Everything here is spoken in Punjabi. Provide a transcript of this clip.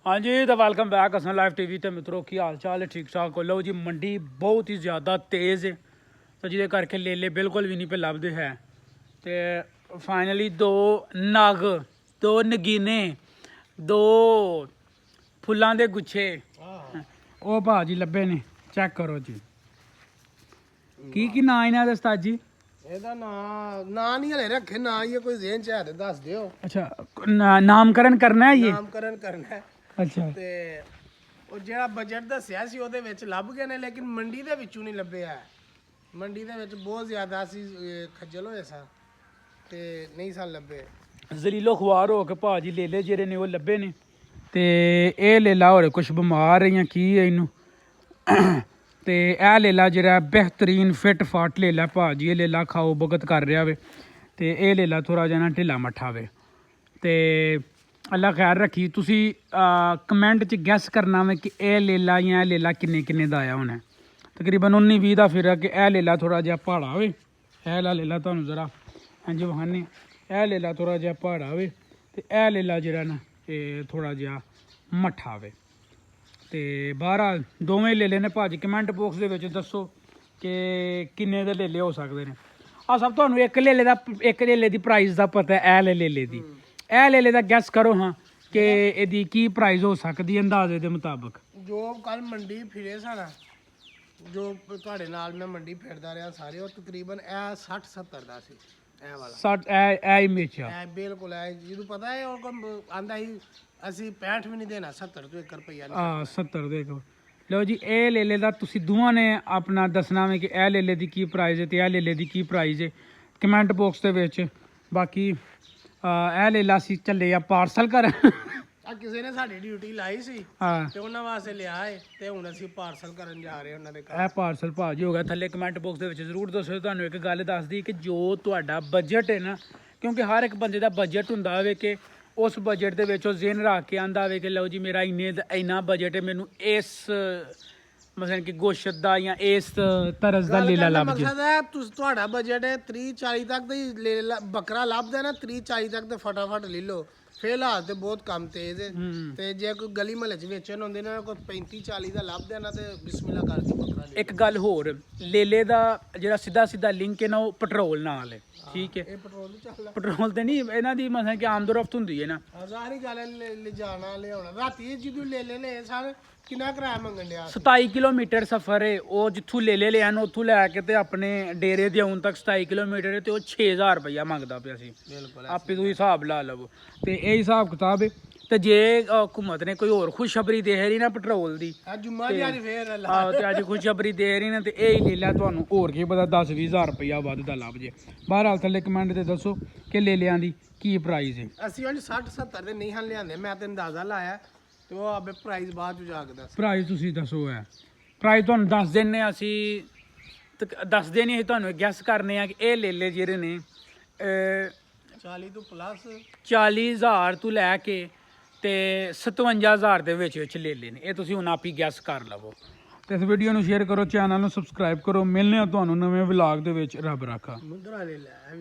हाँ जी तो welcome back Hasan live TV ਤੇ ਮਿੱਤਰੋ ਕੀ ਹਾਲ ਚਾਲ ਹੈ ਠੀਕ ਠਾਕ ਹੋ ਲਓ ਜੀ ਮੰਡੀ ਬਹੁਤ ਹੀ ਜ਼ਿਆਦਾ ਤੇਜ਼ ਹੈ ਤਾਂ ਜਿਹਦੇ ਕਰਕੇ ਲੇਲੇ ਬਿਲਕੁਲ ਵੀ ਨਹੀਂ ਪੇ ਲੱਭਦੇ ਹੈ ਤੇ ਫਾਈਨਲੀ ਦੋ ਨਗੀਨੇ ਦੋ ਫੁੱਲਾਂ ਦੇ ਗੁੱਛੇ ਉਹ ਭਾਜੀ ਲੱਭੇ ਨੇ ਚੈੱਕ ਕਰੋ ਜੀ ਕੀ ਨਾਂ ਇਹਨਾਂ ਦਾ ਉਸਤਾਦ ਜੀ ਇਹਦਾ ਨਾਂ ਨਹੀਂ ਹਲੇ ਰੱਖੇ ਨਾ ਹੀ ਕੋਈ ਜ਼ੇਨ ਚ ਹੈ ਤੇ ਦੱਸ ਦਿਓ ਅੱਛਾ ਨਾਮਕਰਨ ਕਰਨਾ ਹੈ ਇਹ ਨਾਮਕਰਨ ਕਰਨਾ ਹੈ ਅੱਛਾ ਤੇ ਉਹ ਜਿਹੜਾ ਬਜਟ ਦੱਸਿਆ ਸੀ ਉਹਦੇ ਵਿੱਚ ਲੱਭ ਗਏ ਨੇ ਲੇਕਿਨ ਮੰਡੀ ਦੇ ਵਿੱਚੋਂ ਨਹੀਂ ਲੱਭਿਆ ਮੰਡੀ ਦੇ ਵਿੱਚ ਬਹੁਤ ਜ਼ਿਆਦਾ ਸੀ ਖੱਜਲ ਹੋਏ ਸਾਂ ਤੇ ਨਹੀਂ ਸਾਂ ਲੱਭੇ ਜ਼ਲੀਲੋ ਖੁਆਰ ਹੋ ਕੇ ਭਾਜੀ ਲੇਲੇ ਜਿਹੜੇ ਨੇ ਉਹ ਲੱਭੇ ਨੇ ਤੇ ਇਹ ਲੇਲਾ ਹੋਰ ਕੁਝ ਬਿਮਾਰ ਜਾਂ ਕੀ ਹੈ ਇਹਨੂੰ ਤੇ ਇਹ ਲੇਲਾ ਜਿਹੜਾ ਬਿਹਤਰੀਨ ਫਿੱਟ ਫਾਟ ਲੇਲਾ ਭਾਜੀ ਇਹ ਲੇਲਾ ਖਾਓ ਬਗਤ ਕਰ ਰਿਹਾ ਵੇ ਤੇ ਇਹ ਲੇਲਾ ਥੋੜਾ ਜਿਹਾ ਨਾ ਢਿੱਲਾ ਮੱਠਾ ਵੇ ਤੇ ਅੱਲਾ ਖੈਰ ਰੱਖੀ ਤੁਸੀਂ ਕਮੈਂਟ 'ਚ ਗੈਸ ਕਰਨਾ ਵੇ ਕਿ ਇਹ ਲੇਲਾ ਜਾਂ ਇਹ ਲੇਲਾ ਕਿੰਨੇ ਦਾ ਆਇਆ ਹੋਣਾ ਤਕਰੀਬਨ 19-20 ਦਾ ਫਿਰ ਕਿ ਇਹ ਲੇਲਾ ਥੋੜਾ ਜਿਹਾ ਪਹਾੜਾ ਹੋਵੇ ਇਹ ਵਾਲਾ ਲੇਲਾ ਤੁਹਾਨੂੰ ਜ਼ਰਾ ਹਾਂਜੀ ਵਹਾਨੇ ਇਹ ਲੇਲਾ ਥੋੜਾ ਜਿਹਾ ਪਹਾੜਾ ਹੋਵੇ ਤੇ ਇਹ ਲੇਲਾ ਜਿਹੜਾ ਨਾ ਇਹ ਥੋੜਾ ਜਿਹਾ ਮੱਠਾ ਵੇ ਤੇ ਬਹਰਾਲ ਦੋਵੇਂ ਲੇਲੇ ਨੇ ਭਾਜੀ ਕਮੈਂਟ ਬਾਕਸ ਦੇ ਵਿੱਚ ਦੱਸੋ ਕਿ ਕਿੰਨੇ ਦੇ ਲੇਲੇ ਹੋ ਸਕਦੇ ਨੇ ਆ ਸਭ ਤੁਹਾਨੂੰ ਇੱਕ ਲੇਲੇ ਦੀ ਪ੍ਰਾਈਸ ਦਾ ਪਤਾ ਹੈ ਇਹ ਲੇਲੇ ਦੀ ਇਹ ਲੇਲੇ ਦਾ ਗੈਸ ਕਰੋ ਹਾਂ ਕਿ ਇਹਦੀ ਕੀ ਪ੍ਰਾਈਸ ਹੋ ਸਕਦੀ ਹੈ ਅੰਦਾਜ਼ੇ ਦੇ ਮੁਤਾਬਕ ਜੋ ਕੱਲ ਮੰਡੀ ਫਿਰੇ ਸਾਡਾ ਜੋ ਤੁਹਾਡੇ ਨਾਲ ਮੈਂ ਮੰਡੀ ਫਿਰਦਾ ਰਿਹਾ ਸਾਰੇ ਉਹ ਤਕਰੀਬਨ ਇਹ 60-70 ਦਾ ਸੀ ਇਹ ਵਾਲਾ 60 ਇਹ ਇਮੇਜ ਆ ਇਹ ਬਿਲਕੁਲ ਹੈ ਜਿਹਨੂੰ ਪਤਾ ਹੈ ਉਹ ਆਂਦਾ ਹੀ ਅਸੀਂ 65 ਵੀ ਨਹੀਂ ਦੇਣਾ 70 ਤੋਂ 1 ਰੁਪਈਆ ਨਹੀਂ ਆ 70 ਦੇ ਲਓ ਜੀ ਇਹ ਲੇਲੇ ਦਾ ਤੁਸੀਂ ਦੋਵਾਂ ਨੇ ਆਪਣਾ ਦੱਸਣਾ ਵੇ ਕਿ ਇਹ ਲੇਲੇ ਦੀ ਕੀ ਪ੍ਰਾਈਸ ਹੈ ਤੇ ਇਹ ਲੇਲੇ ਦੀ ਕੀ ਪ੍ਰਾਈਸ ਹੈ ਕਮੈਂਟ ਬਾਕਸ ਦੇ ਵਿੱਚ ਬਾਕੀ ਇਹ ਲੇਲਾ ਸੀ ਚੱਲੇ ਆ ਪਾਰਸਲ ਕਰ ਆ ਕਿਸੇ ਨੇ ਸਾਡੀ ਡਿਊਟੀ ਲਾਈ ਸੀ ਹਾਂ ਤੇ ਉਹਨਾਂ ਵਾਸਤੇ ਲਿਆ ਹੈ ਤੇ ਹੁਣ ਅਸੀਂ ਪਾਰਸਲ ਕਰਨ ਜਾ ਰਹੇ ਉਹਨਾਂ ਦੇ ਘਰ ਇਹ ਪਾਰਸਲ ਭਾਜੀ ਹੋ ਗਿਆ ਥੱਲੇ ਕਮੈਂਟ ਬਾਕਸ ਦੇ ਵਿੱਚ ਜ਼ਰੂਰ ਦੱਸੋ ਤੁਹਾਨੂੰ ਇੱਕ ਗੱਲ ਦੱਸਦੀ ਕਿ ਜੋ ਤੁਹਾਡਾ ਬਜਟ ਹੈ ਨਾ ਕਿਉਂਕਿ ਹਰ ਇੱਕ ਬੰਦੇ ਦਾ ਬਜਟ ਹੁੰਦਾ ਹੋਵੇ ਕਿ ਉਸ ਬਜਟ ਦੇ ਵਿੱਚ ਉਹ ਜ਼ਿਹਨ ਰੱਖ ਕੇ ਆਂਦਾ ਹੋਵੇ ਕਿ ਲਓ ਜੀ ਮੇਰਾ ਇੰਨਾ ਬਜਟ ਹੈ ਮੈਨੂੰ ਇਸ ਮਸਲਨ ਕਿ ਗੋਸ਼ਤ ਦਾ ਜਾਂ ਇਸ ਤਰਜ਼ ਦਾ ਲੇਲਾ ਲੱਭ ਜੇ ਮਕਸਦ ਹੈ ਤੁਹਾਡਾ ਬਜਟ ਹੈ 30-40 ਤੱਕ ਦਾ ਬੱਕਰਾ ਲੱਭਦਾ ਨਾ 30-40 ਤੱਕ ਤੇ ਫਟਾਫਟ ਲੈ ਲਓ ਫਿਲਹਾਲ ਤੇ ਬਹੁਤ ਕੰਮ ਤੇਜ਼ ਹੈ ਤੇ ਜੇ ਕੋਈ ਗਲੀ ਮਹੱਲੇ ਚ ਵੇਚਣ ਹੁੰਦੇ ਨਾ ਕੋਈ 35-40 ਦਾ ਲੱਭਦਾ ਨਾ ਤੇ ਬਿਸਮਿਲ੍ਲਾ ਕਰਕੇ ਬੱਕਰਾ ਲੈ ਇੱਕ ਗੱਲ ਹੋਰ ਲੇਲੇ ਦਾ ਜਿਹੜਾ ਸਿੱਧਾ ਲਿੰਕ ਹੈ ਨਾ ਉਹ ਪੈਟਰੋਲ ਨਾਲ ਹੈ ਠੀਕ ਹੈ ਇਹ ਪੈਟਰੋਲ ਨਹੀਂ ਚੱਲਦਾ ਪੈਟਰੋਲ ਤੇ ਨਹੀਂ ਇਹਨਾਂ ਦੀ ਮਸਲਨ ਕਿ ਆਮਦਰਫਤ ਹੁੰਦੀ ਹੈ ਨਾ ਸਾਰੀ ਗੱਲ ਲਿਜਾਣਾ ਲਿਆਉਣਾ ਰਾਤੀ ਜਦੋਂ ਲੈ ਸਾਰੇ ਕਿੰਨਾ ਕਿਰਾਇਆ ਮੰਗਣ ਡਿਆ 27 ਕਿਲੋਮੀਟਰ ਸਫ਼ਰ ਹੈ ਉਹ ਜਿੱਥੋਂ ਲੇਲੇ ਲਿਆਣ ਉੱਥੋਂ ਲੈ ਕੇ ਤੇ ਆਪਣੇ ਡੇਰੇ ਦੇ ਆਉਣ ਤੱਕ 27 ਕਿਲੋਮੀਟਰ ਹੈ ਤੇ ਉਹ 6000 ਰੁਪਇਆ ਮੰਗਦਾ ਪਿਆ ਸੀ ਬਿਲਕੁਲ ਆਪੇ ਤੁਸੀਂ ਹਿਸਾਬ ਲਾ ਲਵੋ ਤੇ ਇਹ ਹਿਸਾਬ ਕਿਤਾਬ ਹੈ ਤੇ ਜੇ ਹਕੂਮਤ ਨੇ ਕੋਈ ਹੋਰ ਖੁਸ਼ਖਬਰੀ ਦੇ ਰਹੀ ਨਾ ਪੈਟਰੋਲ ਦੀ ਆ ਜੁਮਾ ਦੀ ਅੱਜ ਫੇਰ ਤੇ ਅੱਜ ਖੁਸ਼ਖਬਰੀ ਦੇ ਰਹੀ ਨਾ ਤੇ ਇਹ ਹੀ ਲੈ ਲਿਆ ਤੁਹਾਨੂੰ ਹੋਰ ਕੀ ਪਤਾ 10-20000 ਰੁਪਇਆ ਵੱਧ ਦਾ ਲੱਭ ਜੇ ਬਹਰਾਲ ਥੱਲੇ ਕਮੈਂਟ ਤੇ ਦੱਸੋ ਕਿ ਲੇਲਿਆਂ ਦੀ ਕੀ ਪ੍ਰਾਈਸ ਹੈ ਅਸੀਂ ਹੁਣ 60-70 ਦੇ ਨਹੀਂ ਹਨ ਲਿਆਂਦੇ ਮੈਂ ਤੇ ਅੰਦਾਜ਼ਾ ਲਾਇਆ ਤੇ ਉਹ ਆਪੇ ਪ੍ਰਾਈਸ ਬਾਅਦ ਚ ਜਾ ਕੇ ਦੱਸ ਪ੍ਰਾਈਸ ਤੁਸੀਂ ਦੱਸੋ ਹੈ ਪ੍ਰਾਈਸ ਤੁਹਾਨੂੰ ਦੱਸ ਦਿੰਨੇ ਅਸੀਂ ਦੱਸਦੇ ਨਹੀਂ ਅਸੀਂ ਤੁਹਾਨੂੰ ਗੈਸ ਕਰਨੇ ਆ ਕਿ ਇਹ ਲੇਲੇ ਜਿਹੜੇ ਨੇ 40 ਤੋਂ ਪਲੱਸ 40000 ਤੋਂ ਲੈ ਕੇ ਤੇ 57000 ਦੇ ਵਿੱਚ ਲੇਲੇ ਨੇ ਇਹ ਤੁਸੀਂ ਹੁਣ ਆਪ ਹੀ ਗੈਸ ਕਰ ਲਵੋ ਤੇ ਇਸ ਵੀਡੀਓ ਨੂੰ ਸ਼ੇਅਰ ਕਰੋ ਚੈਨਲ ਨੂੰ ਸਬਸਕ੍ਰਾਈਬ ਕਰੋ ਮਿਲਨੇ ਆ ਤੁਹਾਨੂੰ ਨਵੇਂ ਵਲੌਗ ਦੇ ਵਿੱਚ ਰੱਬ ਰਾਖਾ ਮੁੰਦਰਾ ਲੈ ਲੈ